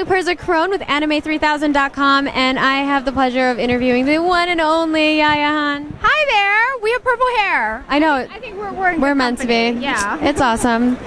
Perza Krohn with anime3000.com, and I have the pleasure of interviewing the one and only Yaya Han. Hi there. We have purple hair. I know. I think we're meant to be. Yeah. It's awesome.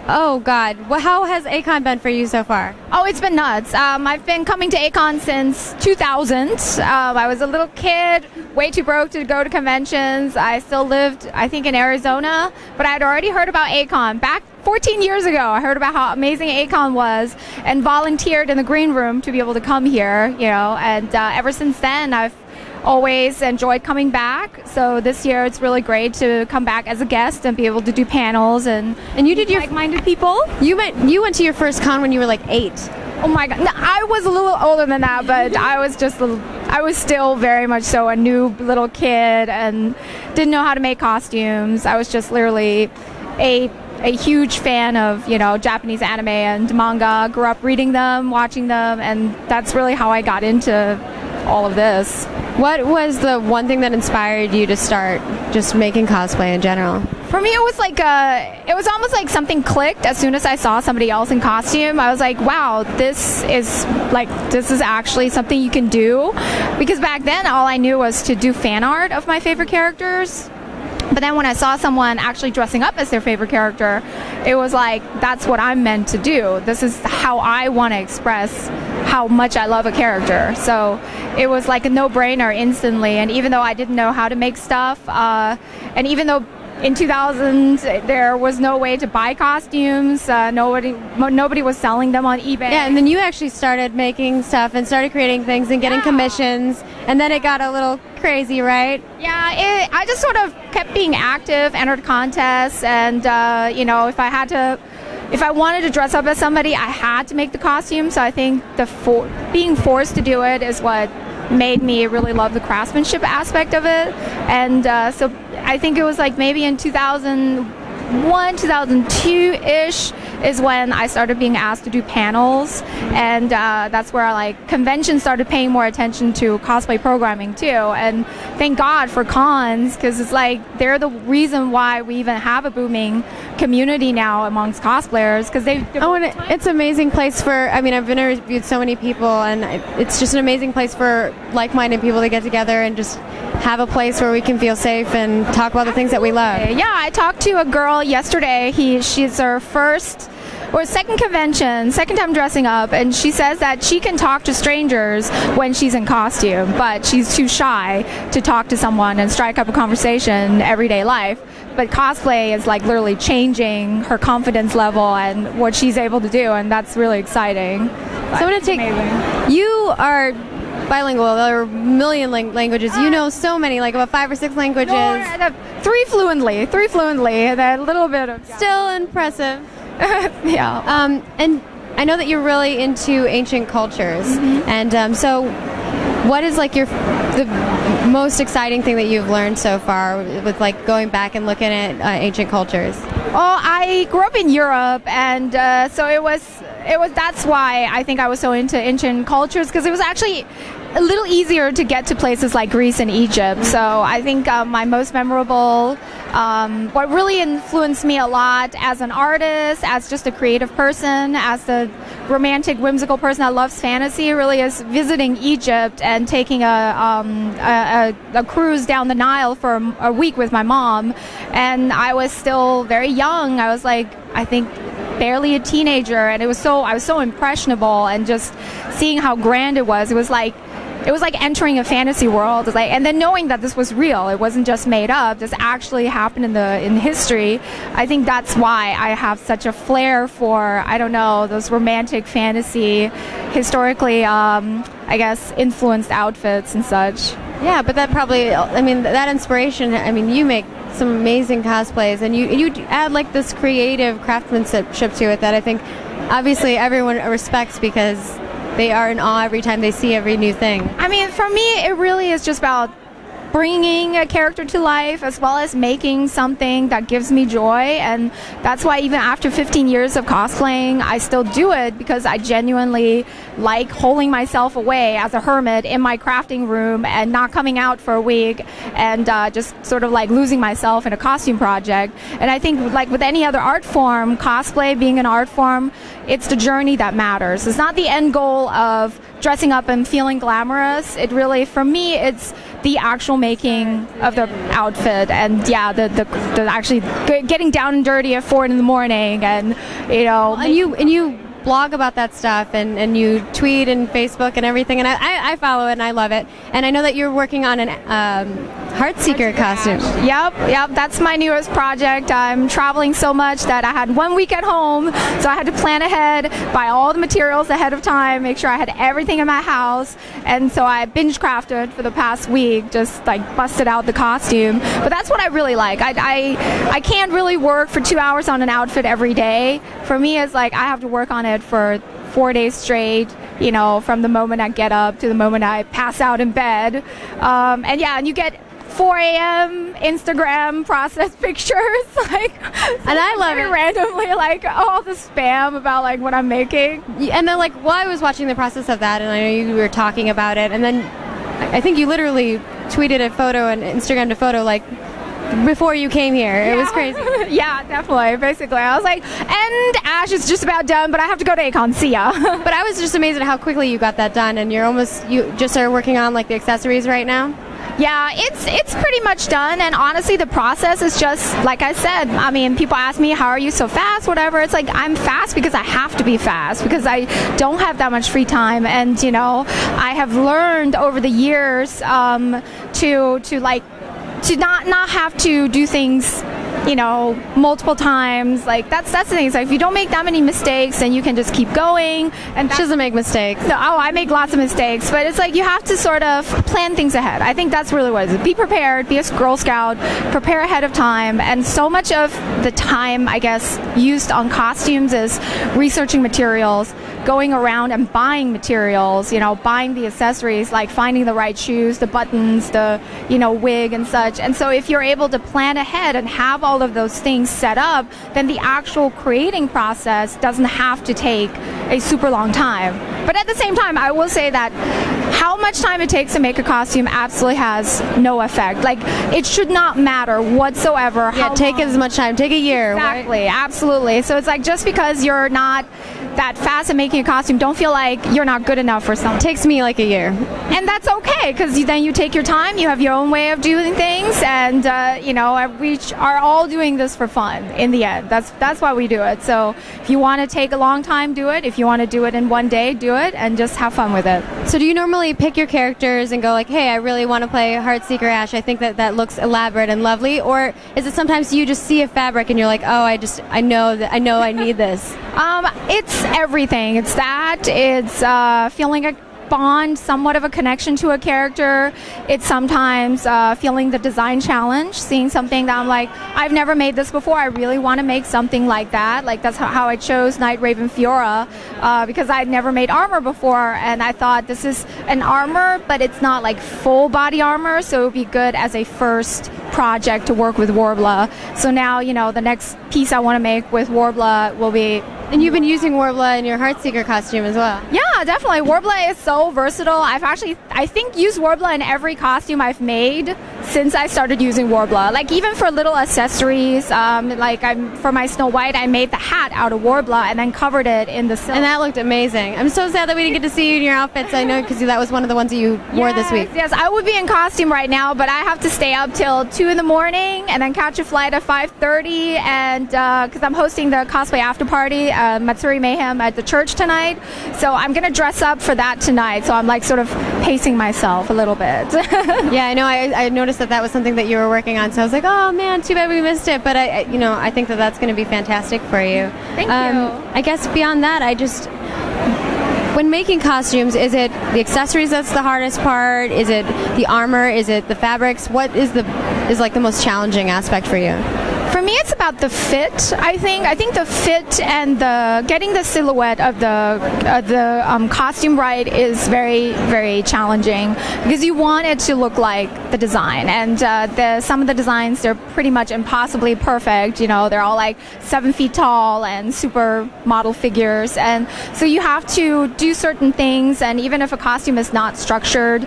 Oh God, how has A-Kon been for you so far? Oh, it's been nuts. I've been coming to A-Kon since 2000. I was a little kid, way too broke to go to conventions. I still lived, I think, in Arizona, but I had already heard about A-Kon back 14 years ago. I heard about how amazing A-Kon was and volunteered in the green room to be able to come here, you know, and ever since then I've always enjoyed coming back. So this year it's really great to come back as a guest and be able to do panels and you did your like-minded people. You went to your first con when you were like 8. Oh my God! No, I was a little older than that, but I was still very much so a new little kid and didn't know how to make costumes. I was just literally a huge fan of, you know, Japanese anime and manga. Grew up reading them, watching them, and that's really how I got into all of this. What was the one thing that inspired you to start just making cosplay in general? For me, it was like it was almost like something clicked as soon as I saw somebody else in costume. I was like, wow, this is actually something you can do. Because back then, all I knew was to do fan art of my favorite characters. But then when I saw someone actually dressing up as their favorite character, it was like, that's what I'm meant to do. This is how I want to express how much I love a character. So it was like a no-brainer instantly. And even though I didn't know how to make stuff, and even though in 2000 there was no way to buy costumes, nobody was selling them on eBay. Yeah, and then you actually started making stuff and started creating things and getting commissions, and then it got a little crazy, right? Yeah, I just sort of kept being active, entered contests, and you know, if I wanted to dress up as somebody, I had to make the costume. So I think being forced to do it is what made me really love the craftsmanship aspect of it. And so I think it was like maybe in 2001, 2002-ish is when I started being asked to do panels, and that's where like conventions started paying more attention to cosplay programming too. And thank God for cons, because it's like they're the reason why we even have a booming community now amongst cosplayers, because it's an amazing place for, I mean, I've interviewed so many people, and it's just an amazing place for like-minded people to get together and just have a place where we can feel safe and talk about the things that we love. Yeah, I talked to a girl yesterday. She's her second convention, second time dressing up, and she says that she can talk to strangers when she's in costume, but she's too shy to talk to someone and strike up a conversation in everyday life. But cosplay is like literally changing her confidence level and what she's able to do, and that's really exciting. So I'm going to take, you are bilingual, there are a million languages. You know so many, like about 5 or 6 languages. No, three fluently, and a little bit of... Still impressive. Yeah. And I know that you're really into ancient cultures, and so what is like the most exciting thing that you've learned so far with like going back and looking at ancient cultures? Oh, I grew up in Europe, and so it was that's why I think I was so into ancient cultures, because it was actually a little easier to get to places like Greece and Egypt. So I think my most memorable, what really influenced me a lot as an artist, as just a creative person, as a romantic, whimsical person that loves fantasy, really is visiting Egypt and taking a cruise down the Nile for a week with my mom. And I was still very young. I was like, I think, barely a teenager, and I was so impressionable, and just seeing how grand it was like entering a fantasy world. It's like, and then knowing that this was real, it wasn't just made up, this actually happened in history. I think that's why I have such a flair for, I don't know, those romantic fantasy, historically I guess influenced outfits and such. Yeah, but that probably, I mean, that inspiration, I mean, you make some amazing cosplays, and you add like this creative craftsmanship to it that I think obviously everyone respects, because they are in awe every time they see every new thing. I mean, for me, it really is just about bringing a character to life as well as making something that gives me joy. And that's why even after 15 years of cosplaying, I still do it, because I genuinely like holding myself away as a hermit in my crafting room and not coming out for a week and just sort of like losing myself in a costume project. And I think like with any other art form, cosplay being an art form, it's the journey that matters. It's not the end goal of dressing up and feeling glamorous. It really, for me, it's the actual making of the outfit, and yeah, the actually getting down and dirty at 4 in the morning, and and you blog about that stuff, and you tweet and Facebook and everything, and I follow it and I love it. And I know that you're working on an Heartseeker costume. Yep, that's my newest project. I'm traveling so much that I had 1 week at home, so I had to plan ahead, buy all the materials ahead of time, make sure I had everything in my house, and so I binge crafted for the past week, just like busted out the costume. But that's what I really like. I can't really work for 2 hours on an outfit every day. For me, it's like I have to work on it for 4 days straight, from the moment I get up to the moment I pass out in bed. And you get 4 a.m. Instagram process pictures, and I love it randomly, all the spam about what I'm making. And then I was watching the process of that, and I know you were talking about it, and then I think you literally tweeted a photo and Instagrammed a photo before you came here. It was crazy. Yeah, definitely. Basically, I was like, and Ash is just about done, but I have to go to A-Kon. See ya. But I was just amazed at how quickly you got that done, and you just are working on the accessories right now. Yeah, it's pretty much done, and honestly the process is just like I said. I mean, people ask me, how are you so fast, whatever. It's like, I'm fast because I have to be fast, because I don't have that much free time, and I have learned over the years to not have to do things multiple times. That's the thing. It's if you don't make that many mistakes, then you can just keep going. And she doesn't make mistakes. No, I make lots of mistakes, but it's you have to sort of plan things ahead. I think that's really what it is. Be prepared, be a Girl Scout, prepare ahead of time. And so much of the time, I guess, used on costumes is researching materials, going around and buying materials, buying the accessories, finding the right shoes, the buttons, the wig and such. And so if you're able to plan ahead and have all of those things set up, then the actual creating process doesn't have to take a super long time. But at the same time, I will say that how much time it takes to make a costume absolutely has no effect. It should not matter whatsoever. Yeah, take as much time. Take a year. Exactly, right? Absolutely. So it's just because you're not that fast at making a costume, don't feel like you're not good enough for something. It takes me a year. And that's okay, because then you take your time, you have your own way of doing things, and we are all doing this for fun in the end. That's why we do it. So if you want to take a long time, do it. If you want to do it in one day, do it, and just have fun with it. So do you normally pick your characters and go hey, I really want to play Heartseeker Ash, I think that looks elaborate and lovely, or is it sometimes you just see a fabric and you're I know I need this? It's everything. It's that. It's feeling a bond, somewhat of a connection to a character. It's sometimes feeling the design challenge, seeing something that I'm I've never made this before. I really want to make something like that. That's how I chose Night Raven Fiora, because I'd never made armor before, and I thought this is an armor, but it's not full body armor, so it would be good as a first project to work with Worbla. So now, the next piece I want to make with Worbla will be. And you've been using Worbla in your Heartseeker costume as well. Yeah, definitely. Worbla is so versatile. I've actually, I think, used Worbla in every costume I've made since I started using Worbla. Even for little accessories, for my Snow White, I made the hat out of Worbla and then covered it in the silk. And that looked amazing. I'm so sad that we didn't get to see you in your outfits. I know, because that was one of the ones that you wore this week. Yes, I would be in costume right now, but I have to stay up till 2 in the morning and then catch a flight at 5:30, and because I'm hosting the cosplay after party, Matsuri Mayhem at the church tonight, so I'm gonna dress up for that tonight. So I'm sort of pacing myself a little bit. Yeah, I know. I noticed that was something that you were working on, so I was oh man, too bad we missed it. But I think that's going to be fantastic for you. Thank you. I guess beyond that, when making costumes, is it the accessories that's the hardest part? Is it the armor? Is it the fabrics? What is the most challenging aspect for you? For me, it's about the fit. I think the fit and the getting the silhouette of the costume right is very, very challenging because you want it to look like the design. And some of the designs, they're pretty much impossibly perfect. You know, they're all like 7 feet tall and super model figures. And so you have to do certain things. And even if a costume is not structured,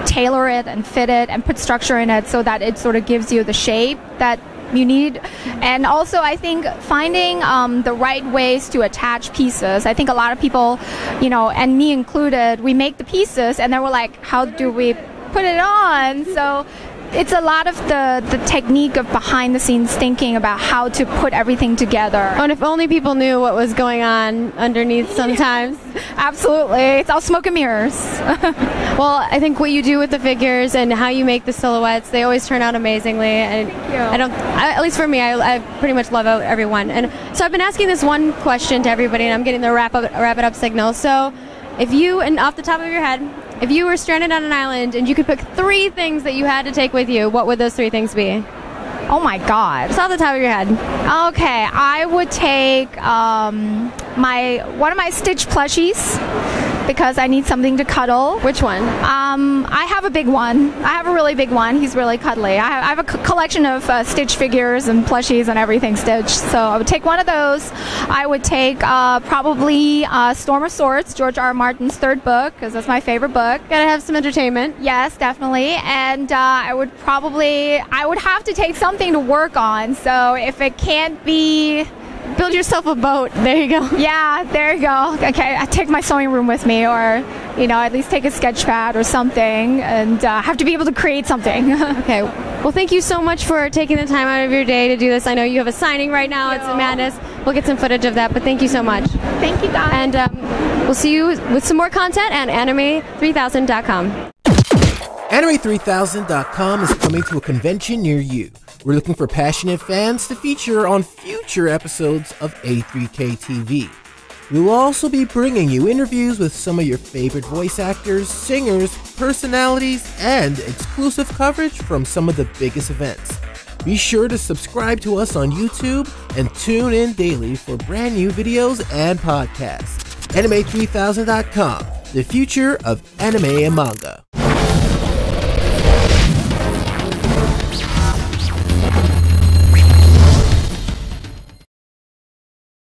tailor it and fit it and put structure in it so that it sort of gives you the shape that you need. And also I think finding the right ways to attach pieces. I think a lot of people, you know, and me included, we make the pieces and then we're like, how do we put it on? So it's a lot of the technique of behind the scenes thinking about how to put everything together. Oh, and if only people knew what was going on underneath sometimes. Absolutely. It's all smoke and mirrors. Well, I think what you do with the figures and how you make the silhouettes, they always turn out amazingly. And Thank you. at least for me, I pretty much love everyone. And so I've been asking this one question to everybody, and I'm getting the wrap it up signal. So if you, and off the top of your head, if you were stranded on an island and you could pick 3 things that you had to take with you, what would those 3 things be? Oh my God. Just off the top of your head. Okay, I would take one of my Stitch plushies because I need something to cuddle. Which one? I have a big one. I have a really big one. He's really cuddly. I have a collection of Stitch figures and plushies and everything Stitch. So I would take one of those. I would take probably Storm of Swords, George R. R. Martin's 3rd book, because that's my favorite book. Gotta have some entertainment. Yes, definitely. And I would have to take something to work on. So if it can't be... Build yourself a boat. There you go. Yeah, there you go. Okay, I take my sewing room with me, or at least take a sketch pad or something, and have to be able to create something. Okay. Well, thank you so much for taking the time out of your day to do this. I know you have a signing right now. It's madness. We'll get some footage of that, but thank you so much. Thank you, guys. And we'll see you with some more content at anime3000.com. Anime3000.com is coming to a convention near you. We're looking for passionate fans to feature on future episodes of A3K TV. We will also be bringing you interviews with some of your favorite voice actors, singers, personalities, and exclusive coverage from some of the biggest events. Be sure to subscribe to us on YouTube and tune in daily for brand new videos and podcasts. Anime3000.com, the future of anime and manga.